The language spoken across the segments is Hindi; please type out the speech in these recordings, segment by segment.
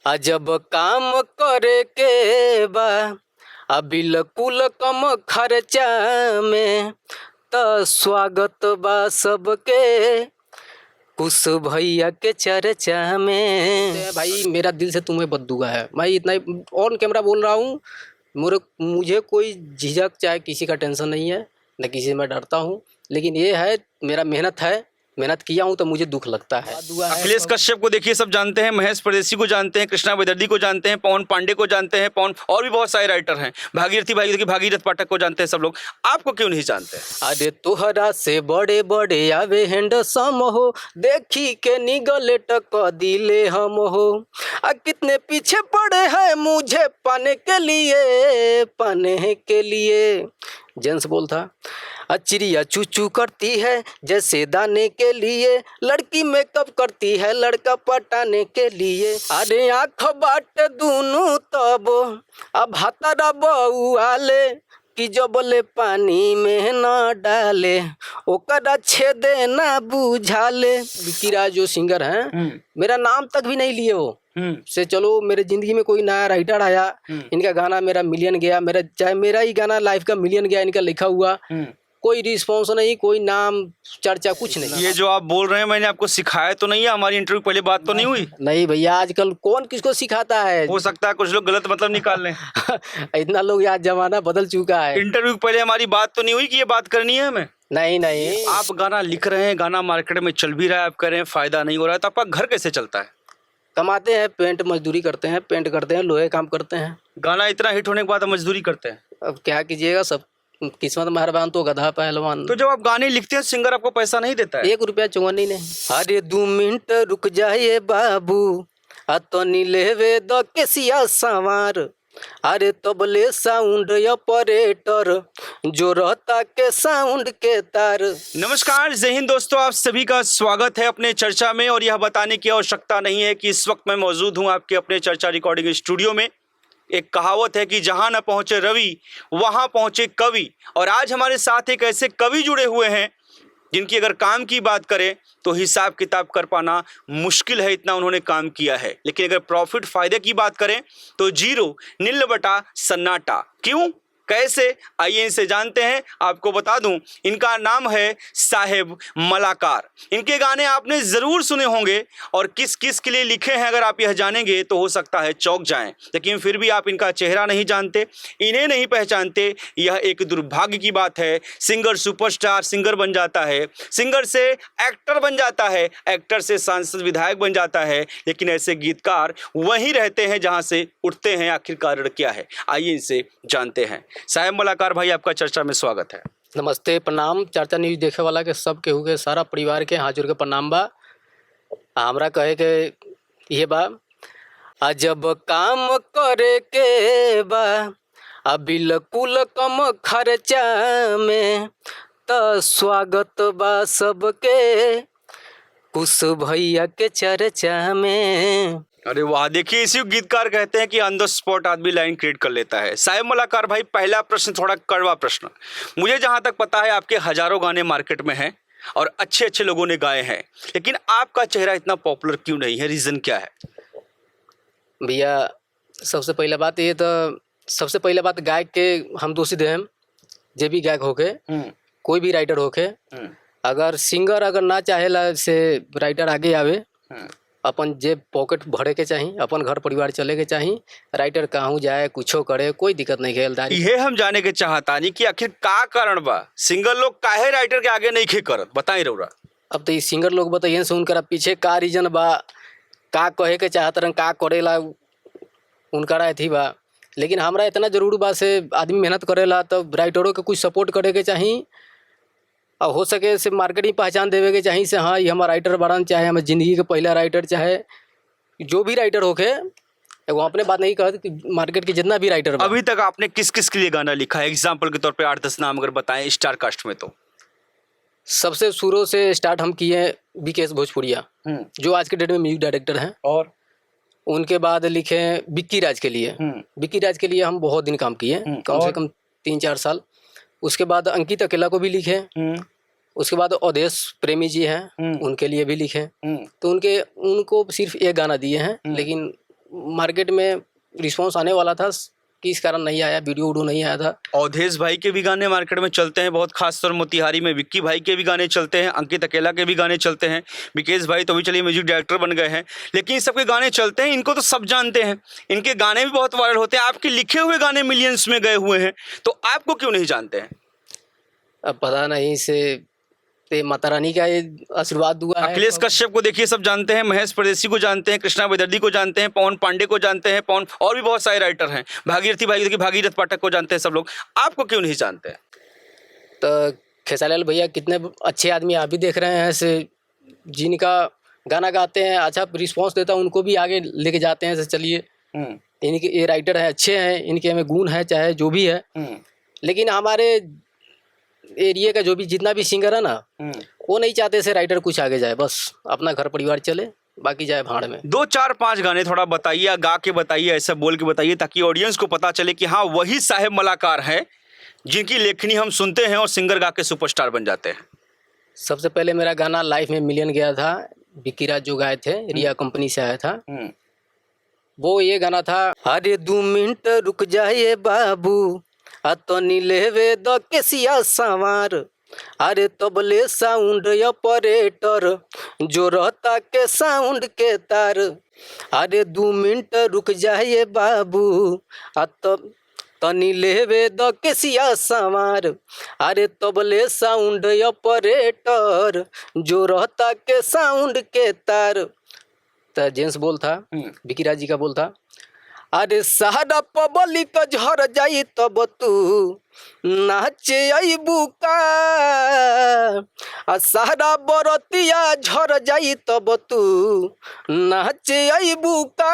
अजब काम करे के बा बिल्कुल कम खर्चा में त स्वागत बा सबके कुछ भैया के चर्चा में। भाई मेरा दिल से तुम्हें बद्दुआ है, मैं इतना ही ऑन कैमरा बोल रहा हूँ। मुझे कोई झिझक चाहे किसी का टेंशन नहीं है, न किसी से मैं डरता हूँ, लेकिन ये है मेरा मेहनत किया हूँ तो मुझे दुख लगता है। अखिलेश कश्यप को देखिए सब जानते हैं, महेश परदेसी को जानते हैं, कृष्णा बेदर्दी को जानते हैं, पवन पांडे को जानते हैं, और भी बहुत सारे राइटर हैं, भागीरथ पाठक को जानते हैं सब लोग। आपको क्यों नहीं जानते? अरे तोहरा से बड़े बड़े आवे हैंडसम हो, देखी के निगले टक दिले हम हो। कितने पीछे पड़े हैं मुझे पाने के लिए जेंट्स बोलता। चिड़िया चूचू करती है जैसे दाने के लिए, लड़की मेकअप करती है लड़का पटाने के लिए। अरे आँख बाट दूनू तब अब हतरा बउआले कि जो बोले पानी में न डाले ओकरा छेदे ना बुझाले। विक्की राज जो सिंगर हैं, मेरा नाम तक भी नहीं लिए वो से। चलो मेरे जिंदगी में कोई नया राइटर आया, इनका गाना मेरा मिलियन गया, चाहे मेरा ही गाना लाइफ का मिलियन गया, इनका लिखा हुआ, कोई रिस्पॉन्स नहीं, कोई नाम चर्चा कुछ नहीं। ये जो आप बोल रहे हैं मैंने आपको सिखाया तो नहीं है? हमारी इंटरव्यू पहले बात तो नहीं हुई? नहीं भैया, आजकल कौन किसको सिखाता है। हो सकता है कुछ लोग गलत मतलब निकाल लें। इतना लोग यार, जमाना बदल चुका है। इंटरव्यू पहले हमारी बात तो नहीं हुई कि ये बात करनी है हमें? नहीं। आप गाना लिख रहे हैं, गाना मार्केट में चल भी रहा है, आप कह रहे हैं फायदा नहीं हो रहा है, तो आपका घर कैसे चलता है? कमाते हैं, पेंट मजदूरी करते हैं, पेंट करते हैं, लोहे काम करते हैं। गाना इतना हिट होने के बाद मजदूरी करते हैं? अब क्या कीजिएगा, सब किस्मत मेहरबान तो गधा पहलवान। तो जब आप गाने लिखते हैं सिंगर आपको पैसा नहीं देता है? 1 रुपया चुंगनी नहीं। अरे 2 मिनट रुक जाइए बाबू, अतनी लेवे द केसिया सवार। अरे तबले साउंड ऑपरेटर जो रहता के साउंड के तार। नमस्कार, जय हिंद दोस्तों, आप सभी का स्वागत है अपने चर्चा में। और यह बताने की आवश्यकता नहीं है कि इस वक्त मैं मौजूद हूं आपके अपने चर्चा रिकॉर्डिंग स्टूडियो में। एक कहावत है कि जहां न पहुंचे रवि वहां पहुंचे कवि, और आज हमारे साथ एक ऐसे कवि जुड़े हुए हैं जिनकी अगर काम की बात करें तो हिसाब किताब कर पाना मुश्किल है, इतना उन्होंने काम किया है। लेकिन अगर प्रॉफिट फायदे की बात करें तो जीरो, नील बटा सन्नाटा। क्यों, कैसे, आइए इनसे जानते हैं। आपको बता दूं, इनका नाम है साहेब मलाकार। इनके गाने आपने जरूर सुने होंगे, और किस किस के लिए लिखे हैं अगर आप यह जानेंगे तो हो सकता है चौंक जाएं। लेकिन फिर भी आप इनका चेहरा नहीं जानते, इन्हें नहीं पहचानते, यह एक दुर्भाग्य की बात है। सिंगर सुपरस्टार सिंगर बन जाता है, सिंगर से एक्टर बन जाता है, एक्टर से सांसद विधायक बन जाता है, लेकिन ऐसे गीतकार वहीं रहते हैं जहां से उठते हैं। आखिर कारण क्या है, आइए इनसे जानते हैं। साहेब मलाकार भाई, आपका चर्चा में स्वागत है। नमस्ते, प्रणाम। चर्चा न्यूज देखे वाला के सब केहू के, सारा परिवार के हाथ जोड़ के प्रणाम बा। हमरा कहे के ये बा, अजब काम करे के बा बिल्कुल कम खर्चा में त स्वागत बा सबके कुछ भैया के चर्चा में। अरे वाह, देखिए इसी गीतकार कहते हैं कि ऑन द स्पॉट आदमी लाइन क्रिएट कर लेता है। साहेब मलाकार भाई, पहला प्रश्न थोड़ा कड़वा प्रश्न। मुझे जहां तक पता है आपके हजारों गाने मार्केट में हैं और अच्छे अच्छे लोगों ने गाए हैं, लेकिन आपका चेहरा इतना पॉपुलर क्यों नहीं है? रीजन क्या है? भैया सबसे पहला बात ये तो, सबसे पहला बात गायक के हम दोषी दे हम, जे भी गायक होके, कोई भी राइटर होके, अगर सिंगर अगर ना चाहेला से राइटर आगे आवे, अपन जेब पॉकेट भरे के चाहिए, अपन घर परिवार चले के चाहिए, राइटर कहूँ जाए कुछो करे, कोई दिक्कत नहीं खेलदारी। ये हम जाने के चाहता नहीं कि आखिर का कारण बा सिंगर लोग काहे राइटर के आगे नहीं खे करत, बताई रउरा। अब तो ये सिंगर लोग बताइए सुन कर पीछे का रीजन बा, का कहे के चाहत रन, का करेला उनका रहती बा। लेकिन हमरा इतना जरूर बा से आदमी मेहनत करेला तो राइटरों के कुछ सपोर्ट करे के चाहिए, और हो सके से मार्केटिंग पहचान देवे के चाहिए से हाँ ये हमारा राइटर बड़न, चाहे हमारे ज़िंदगी का पहला राइटर, चाहे जो भी राइटर होके। वो अपने बात नहीं कहते कि मार्केट के जितना भी राइटर। अभी तक आपने किस किस के लिए गाना लिखा है? एग्जाम्पल के तौर पे 8-10 नाम अगर बताएं स्टार कास्ट में। तो सबसे शुरू से स्टार्ट हम किए विकेश भोजपुरिया, जो आज के डेट में म्यूजिक डायरेक्टर हैं, और उनके बाद लिखे विक्की राज के लिए। विक्की राज के लिए हम बहुत दिन काम किए, कम से कम 3-4 साल। उसके बाद अंकित अकेला को भी लिखे। उसके बाद अवधेश प्रेमी जी हैं, उनके लिए भी लिखे। तो उनको सिर्फ एक गाना दिए हैं, लेकिन मार्केट में रिस्पांस आने वाला था, किस कारण नहीं आया, वीडियो नहीं आया था। अवधेश भाई के भी गाने मार्केट में चलते हैं बहुत, खासतौर मोतिहारी में विक्की भाई के भी गाने चलते हैं, अंकित अकेला के भी गाने चलते हैं, विकेश भाई तो भी चलिए म्यूजिक डायरेक्टर बन गए हैं, लेकिन इन सबके गाने चलते हैं, इनको तो सब जानते हैं, इनके गाने भी बहुत वायरल होते हैं। आपके लिखे हुए गाने मिलियंस में गए हुए हैं, तो आपको क्यों नहीं जानते हैं? अब पता नहीं से माता रानी का ये आशीर्वाद हुआ है। अखिलेश कश्यप को देखिए सब जानते हैं, महेश परदेसी को जानते हैं, कृष्णा बेदर्दी को जानते हैं, पवन पांडे को जानते हैं, और भी बहुत सारे राइटर हैं, भागीरथी भाई देखिए भागीरथ पाठक को जानते हैं सब लोग, आपको क्यों नहीं जानते हैं? तो खेसारी भैया कितने अच्छे आदमी आप भी देख रहे हैं से, जिनका गाना गाते हैं अच्छा रिस्पॉन्स देता है उनको भी आगे लेके जाते हैं। चलिए इनके ये राइटर हैं, अच्छे हैं, इनके में गुण है चाहे जो भी है, लेकिन हमारे एरिया का जो भी जितना भी सिंगर है ना वो नहीं चाहते से राइटर कुछ आगे जाए, बस अपना घर परिवार चले, बाकी जाए भाड़ में। 2 4 5 गाने थोड़ा बताइए, गा के बताइए, ऐसा बोल के बताइए ताकि ऑडियंस को पता चले कि हाँ वही साहेब मलाकार हैं जिनकी लेखनी हम सुनते हैं और सिंगर गा के सुपरस्टार बन जाते हैं। सबसे पहले मेरा गाना लाइफ में मिलियन गया था, विक्की राज जो गाए थे, रिया कंपनी से आया था। वो ये गाना था, अरे 2 मिनट रुक जाइए बाबू अतनी लेवे द केसिया सवार, अरे तबले साउंड ऑपरेटर जो रहता के साउंड के तार, अरे 2 मिनट रुक जाइए बाबू तनी लेवे द केसिया सवार, अरे तबले साउंड ऑपरेटर जो रहता के साउंड के तार। तो जेंट्स बोल था, विक्की राज जी का बोल था, अरे सहारा पब्लिक झर जाई तब तू नाचे अबू का, सहारा बरतिया झर जाई तब तू नाचे अबू का,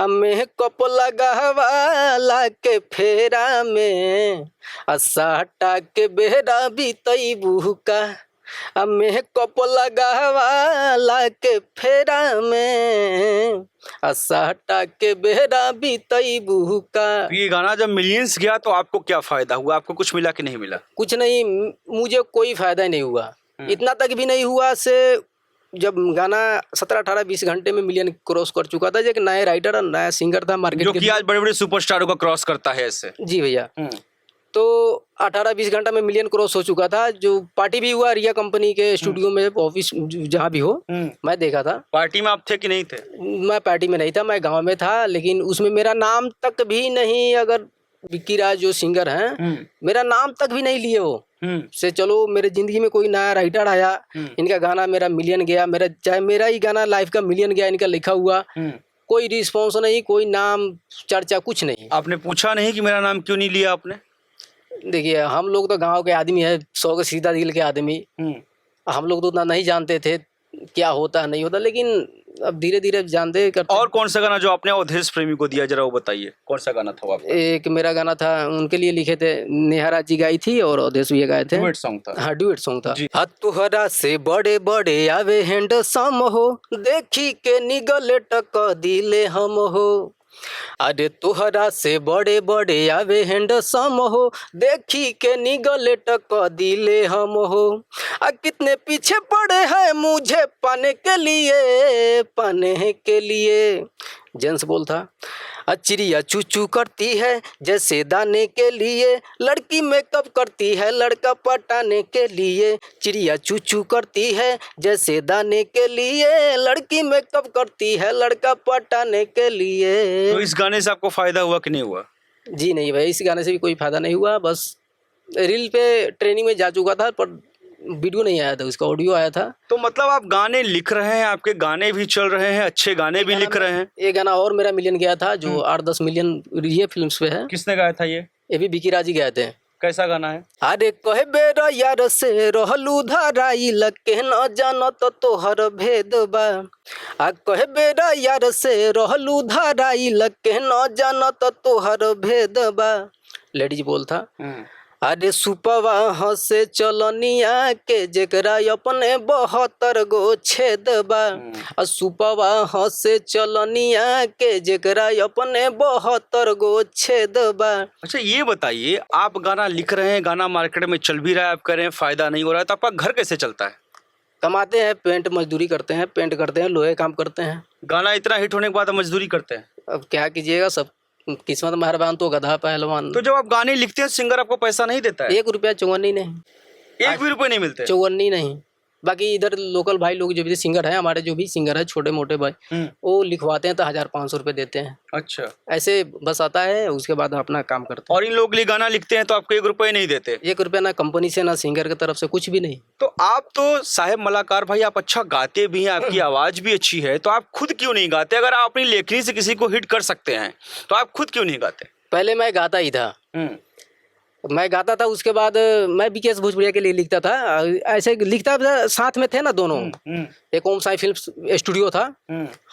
मेकअप लगावाला के फेरा में साटा के बेहरा भी तैबू का, मेकअप लगावाला के फेरा में साटा के बेहरा भी तैबू का। ये गाना जब मिलियंस गया तो आपको क्या फायदा हुआ, आपको कुछ मिला कि नहीं मिला? कुछ नहीं, मुझे कोई फायदा ही नहीं हुआ, इतना तक भी नहीं हुआ से जब गाना 17 18 20 घंटे में मिलियन क्रॉस कर चुका था। एक नया राइटर और नया सिंगर था मार्केट जो कि आज बड़े बड़े सुपरस्टारों का क्रॉस करता है ऐसे। जी भैया, तो 18-20 घंटा में मिलियन क्रॉस हो चुका था। जो पार्टी भी हुआ रिया कंपनी के स्टूडियो में, ऑफिस जहाँ भी हो, मैं देखा था। पार्टी में आप थे कि नहीं थे? मैं पार्टी में नहीं था, मैं गांव में था, लेकिन उसमें मेरा नाम तक भी नहीं, अगर विक्की राज जो सिंगर हैं मेरा नाम तक भी नहीं लिए वो से। चलो मेरे जिंदगी में कोई नया राइटर आया, इनका गाना मेरा मिलियन गया, मेरा चाहे मेरा ही गाना लाइफ का मिलियन गया, इनका लिखा हुआ, कोई रिस्पॉन्स नहीं, कोई नाम चर्चा कुछ नहीं। आपने पूछा नहीं कि मेरा नाम क्यों नहीं लिया आपने? देखिए हम लोग तो गांव के आदमी है, 100 के सीधा दिल के आदमी, हम लोग तो उतना नहीं जानते थे क्या होता है नहीं होता, लेकिन अब धीरे धीरे जानते करते। और कौन सा गाना जो आपने अवधेश प्रेमी को दिया, जरा वो बताइए, कौन सा गाना था वो आपका? एक मेरा गाना था, उनके लिए लिखे थे, नेहा जी गाई थी और अवधेश भी गाए थे। डुएट सॉन्ग था। हाँ डुएट सॉन्ग था। हाथ तुहरा से बड़े बड़े आवे हैंडसम हो, देखी के निगले टक दिले हम हो, अरे तुहरा से बड़े बड़े आवे हैंडसम हो, देखी के निगले टक दिले हम हो, कितने पीछे पड़े हैं मुझे पाने के लिए। जेंट्स बोल था, चिड़िया चू चू करती है जैसे दाने के लिए, लड़की मेकअप करती है लड़का पटाने के लिए, चिड़िया चू चू करती है जैसे दाने के लिए, लड़की मेकअप करती है लड़का पटाने के लिए। तो इस गाने से आपको फायदा हुआ कि नहीं हुआ? जी नहीं भाई, इस गाने से भी कोई फायदा नहीं हुआ, बस रील पे ट्रेनिंग में जा चुका था, पर वीडियो नहीं आया था, उसका ऑडियो आया था। तो मतलब आप गाने लिख रहे हैं, आपके गाने भी चल रहे हैं, अच्छे गाने भी लिख रहे हैं। ये गाना और मेरा मिलियन गया था जो 8-10 मिलियन ये फिल्म्स पे है। किसने गाया था ये? ये भी विक्की राज जी गाए थे। कैसा गाना है? अरे कहे बेरा यार से रहलू धराई लके न जानत तोहर भेद बा, आ कहे बेरा यार से रहलू धराई लके न जानत तोहर भेद बा। लेडीज बोल था, अरे सुपवा हसे चलनिया के जेकरा अपने 72 गो छेद बा, सुपवा हसे चलनिया के जेकरा अपने 72 गो छेद बा। अच्छा ये बताइए, आप गाना लिख रहे हैं, गाना मार्केट में चल भी रहा है, आप कह रहे हैं फायदा नहीं हो रहा है, तो आपका घर कैसे चलता है? कमाते हैं, पेंट मजदूरी करते हैं, पेंट करते हैं, लोहे काम करते हैं। गाना इतना हिट होने के बाद आप मजदूरी करते हैं? अब क्या कीजिएगा, सब किस्मत मेहरबान तो गधा पहलवान। तो जब आप गाने लिखते हैं सिंगर आपको पैसा नहीं देता है? 1 रुपया चौवन्नी नहीं, 1 भी रुपए नहीं मिलते? चौवन्नी नहीं। बाकी इधर लोकल भाई लोग जो भी सिंगर है, हमारे जो भी सिंगर है छोटे मोटे भाई, वो लिखवाते हैं तो 1500 रुपये देते हैं। अच्छा, ऐसे बस आता है, उसके बाद अपना काम करते हैं। और इन लोग के लिए गाना लिखते हैं तो आपको 1 रुपए नहीं देते? 1 रुपया ना कंपनी से ना सिंगर की तरफ से, कुछ भी नहीं। तो आप तो साहेब मलाकार भाई, आप अच्छा गाते भी हैं, आपकी आवाज भी अच्छी है, तो आप खुद क्यों नहीं गाते? अगर आप अपनी लेखनी से किसी को हिट कर सकते हैं तो आप खुद क्यों नहीं गाते? पहले मैं गाता ही था, मैं गाता था, उसके बाद मैं बीकेएस भोजपुरिया के लिए लिखता था। ऐसे लिखता था, साथ में थे ना दोनों। एक ओम साई फिल्म स्टूडियो था,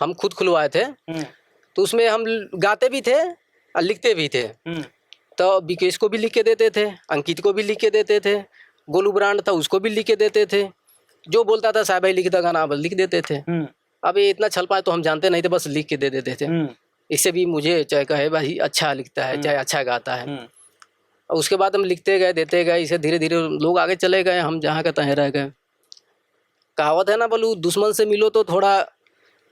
हम खुद खुलवाए थे, तो उसमें हम गाते भी थे और लिखते भी थे। तो बीकेएस को भी लिख के देते थे, अंकित को भी लिख के देते थे, गोलू ब्रांड था उसको भी लिख के देते थे। जो बोलता था साहब भाई लिखता गाना, बस लिख देते थे। अब ये इतना छल पाए तो हम जानते नहीं थे, बस लिख के दे देते थे। इससे भी मुझे चाहे कहे भाई अच्छा लिखता है, चाहे अच्छा गाता है। और उसके बाद हम लिखते गए, देते गए, इसे धीरे धीरे लोग आगे चले गए, हम जहाँ का तहाँ रह गए। कहावत है ना, बोलूँ दुश्मन से मिलो तो थोड़ा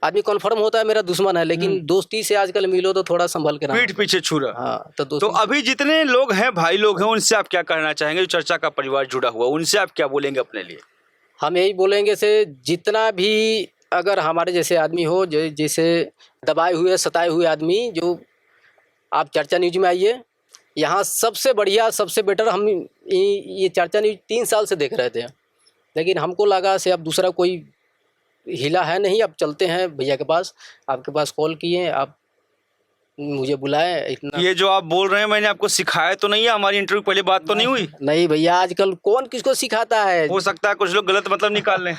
आदमी कन्फर्म होता है मेरा दुश्मन है, लेकिन दोस्ती से आजकल मिलो तो थोड़ा संभल के पीठ पीछे छुरा। हाँ, तो अभी जितने लोग हैं, भाई लोग हैं, उनसे आप क्या कहना चाहेंगे? जो चर्चा का परिवार जुड़ा हुआ, उनसे आप क्या बोलेंगे अपने लिए? हम यही बोलेंगे से, जितना भी अगर हमारे जैसे आदमी हो, जैसे दबाए हुए सताए हुए आदमी, जो आप चर्चा न्यूज में आइए, यहाँ सबसे बढ़िया सबसे बेटर। हम ये चर्चा न्यूज 3 साल से देख रहे थे, लेकिन हमको लगा से अब दूसरा कोई हिला है नहीं। अब चलते हैं भैया के पास, आपके पास कॉल किए, आप मुझे बुलाए। इतना ये जो आप बोल रहे हैं, मैंने आपको सिखाया तो नहीं है? हमारी इंटरव्यू पहले बात तो नहीं हुई? नहीं भैया, आजकल कौन किसको सिखाता है? हो सकता है कुछ लोग गलत मतलब निकाल लें।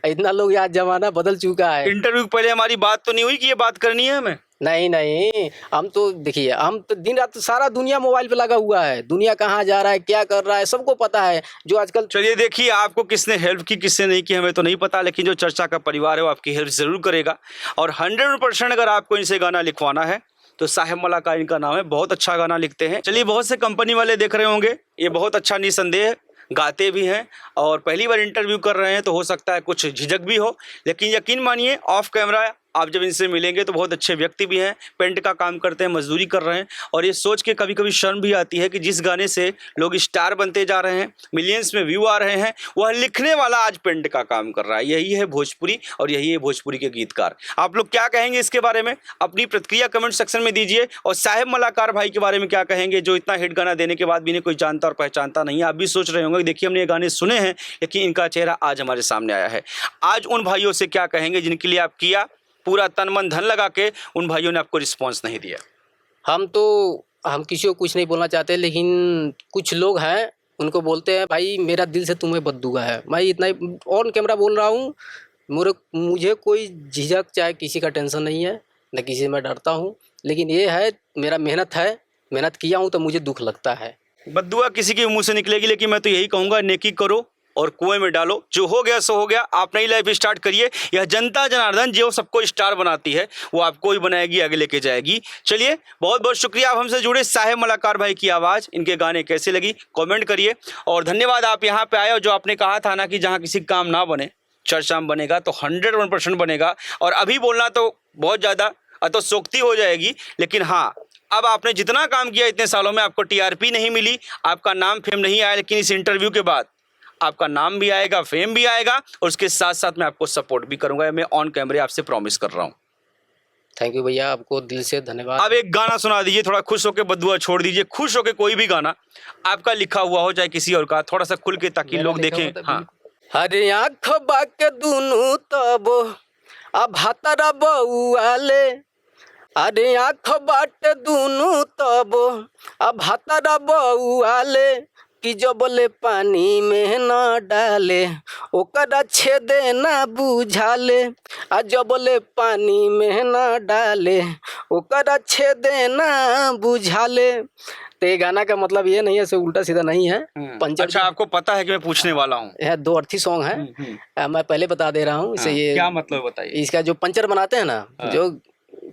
इतना लोग, आज जमाना बदल चुका है। इंटरव्यू पहले हमारी बात तो नहीं हुई कि ये बात करनी है हमें? नहीं, हम तो देखिए, हम तो दिन रात सारा दुनिया मोबाइल पे लगा हुआ है। दुनिया कहाँ जा रहा है, क्या कर रहा है, सबको पता है। जो आजकल, चलिए देखिए, आपको किसने हेल्प की किसने नहीं की हमें तो नहीं पता, लेकिन जो चर्चा का परिवार है वो आपकी हेल्प जरूर करेगा। और 100% अगर आपको इनसे गाना लिखवाना है तो साहेब मलाकार इनका नाम है, बहुत अच्छा गाना लिखते हैं। चलिए, बहुत से कंपनी वाले देख रहे होंगे, ये बहुत अच्छा निसंदेह गाते भी हैं और पहली बार इंटरव्यू कर रहे हैं, तो हो सकता है कुछ झिझक भी हो, लेकिन यकीन मानिए ऑफ कैमरा आप जब इनसे मिलेंगे तो बहुत अच्छे व्यक्ति भी हैं, पेंट का काम करते हैं, मजदूरी कर रहे हैं। और ये सोच के कभी कभी शर्म भी आती है कि जिस गाने से लोग स्टार बनते जा रहे हैं, मिलियंस में व्यू आ रहे हैं, वह लिखने वाला आज पेंट का काम कर रहा है। यही है भोजपुरी और यही है भोजपुरी के गीतकार। आप लोग क्या कहेंगे इसके बारे में? अपनी प्रतिक्रिया कमेंट सेक्शन में दीजिए। और साहेब मलाकार भाई के बारे में क्या कहेंगे, जो इतना हिट गाना देने के बाद भी इन्हें कोई जानता और पहचानता नहीं है? आप भी सोच रहे होंगे, देखिए हमने ये गाने सुने हैं, लेकिन इनका चेहरा आज हमारे सामने आया है। आज उन भाइयों से क्या कहेंगे जिनके लिए आप किया पूरा तन मन धन लगा के, उन भाइयों ने आपको रिस्पांस नहीं दिया? हम किसी को कुछ नहीं बोलना चाहते, लेकिन कुछ लोग हैं उनको बोलते हैं भाई मेरा दिल से तुम्हें बद्दुआ है। मैं इतना ही ऑन कैमरा बोल रहा हूँ, मुझे कोई झिझक चाहे किसी का टेंशन नहीं है, न किसी से मैं डरता हूँ। लेकिन ये है, मेरा मेहनत है, मेहनत किया हूँ तो मुझे दुख लगता है। बद्दुआ किसी के मुंह से निकलेगी, लेकिन मैं तो यही कहूँगा, नेकी करो और कुएं में डालो। जो हो गया सो हो गया, आप नई लाइफ स्टार्ट करिए। यह जनता जनार्दन जो सबको स्टार बनाती है, वो आपको ही बनाएगी, आगे लेके जाएगी। चलिए, बहुत बहुत शुक्रिया आप हमसे जुड़े। साहेब मलाकार भाई की आवाज़, इनके गाने कैसे लगी कमेंट करिए। और धन्यवाद आप यहाँ पे आए, और जो आपने कहा था ना कि जहाँ किसी काम ना बने चर्चा में बनेगा, तो 101% बनेगा। और अभी बोलना तो बहुत ज़्यादा अतोक्ति हो जाएगी, लेकिन हाँ, अब आपने जितना काम किया इतने सालों में, आपको टीआरपी नहीं मिली, आपका नाम फेम नहीं आया, लेकिन इस इंटरव्यू के बाद आपका नाम भी आएगा, फेम भी आएगा, और उसके साथ साथ मैं आपको सपोर्ट भी करूंगा। मैं ऑन कैमरे आपसे प्रॉमिस कर रहा हूं। थैंक यू भैया, आपको दिल से धन्यवाद। अब एक गाना सुना दीजिए, थोड़ा खुश होकर बद्दुआ छोड़ दीजिए। खुश होकर कोई भी गाना आपका लिखा हुआ हो, चाहे किसी और का, थोड़ा सा खुल के, ताकि लोग देखें। हाँ। हरे आँख बाके दुनू तब अब हाथरा बउआले, अरे आँख बाटे दुनू तब अब हाथरा बउआले, कि जबले पानी में न डाले ओकरा छेदे ना बुझाले, आ जबले पानी में न डाले ओकरा छेदे ना बुझाले। तो ये गाना का मतलब ये नहीं है, से उल्टा सीधा नहीं है। पंचर, अच्छा, आपको पता है कि मैं पूछने वाला हूँ। यह 2 अर्थी सॉन्ग है। मैं पहले बता दे रहा हूँ इसे। ये क्या मतलब बताइए? इसका जो पंचर बनाते हैं ना, जो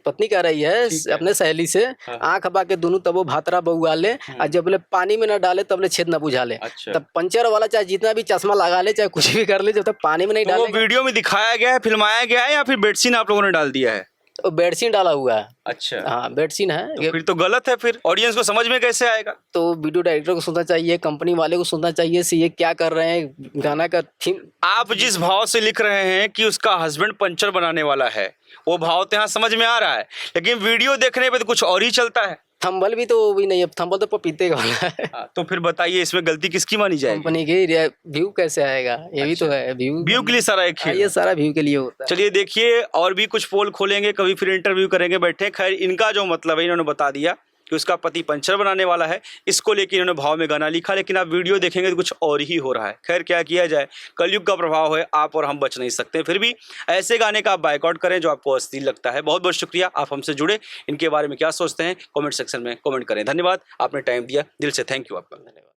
पत्नी कह रही है ठीक है। अपने सहेली से, हाँ। आँख बा के दोनों तब वो भातरा बउआ ले, और जब बोले पानी में न डाले तब ले छेद न बुझा ले। अच्छा। तब पंचर वाला चाहे जितना भी चश्मा लगा ले, चाहे कुछ भी कर ले, जब तक पानी में नहीं तो वो डाले। वीडियो में दिखाया गया है, फिल्माया गया है, या फिर बेडशीन आप लोगों ने डाल दिया है? तो बेडशीन डाला हुआ है। अच्छा, हाँ बेडशीन है। तो फिर तो गलत है, फिर ऑडियंस को समझ में कैसे आएगा? तो वीडियो डायरेक्टर को सुनना चाहिए, कंपनी वाले को सुनना चाहिए से ये क्या कर रहे हैं, गाना का थीम। आप जिस भाव से लिख रहे हैं कि उसका हस्बैंड पंचर बनाने वाला है, वो भाव तो यहाँ समझ में आ रहा है, लेकिन वीडियो देखने पे तो कुछ और ही चलता है। थंबल भी तो भी नहीं है, थंबल तो पपीते का वाला है। तो फिर बताइए इसमें गलती किसकी मानी जाएगी? कंपनी के व्यू कैसे आएगा, ये भी तो है। व्यू के लिए सारा एक हाँ, खेल। ये सारा व्यू के लिए होता है। चलिए देखिए, और भी कुछ पोल खोलेंगे, कभी फिर इंटरव्यू करेंगे बैठे। खैर इनका जो मतलब है, इन्होंने बता दिया कि उसका पति पंचर बनाने वाला है, इसको लेकर इन्होंने भाव में गाना लिखा, लेकिन आप वीडियो देखेंगे तो कुछ और ही हो रहा है। खैर क्या किया जाए, कलयुग का प्रभाव है, आप और हम बच नहीं सकते। फिर भी ऐसे गाने का आप बायकॉट करें जो आपको अश्लील लगता है। बहुत बहुत शुक्रिया, आप हमसे जुड़े। इनके बारे में क्या सोचते हैं कमेंट सेक्शन में कमेंट करें। धन्यवाद, आपने टाइम दिया, दिल से थैंक यू आपका।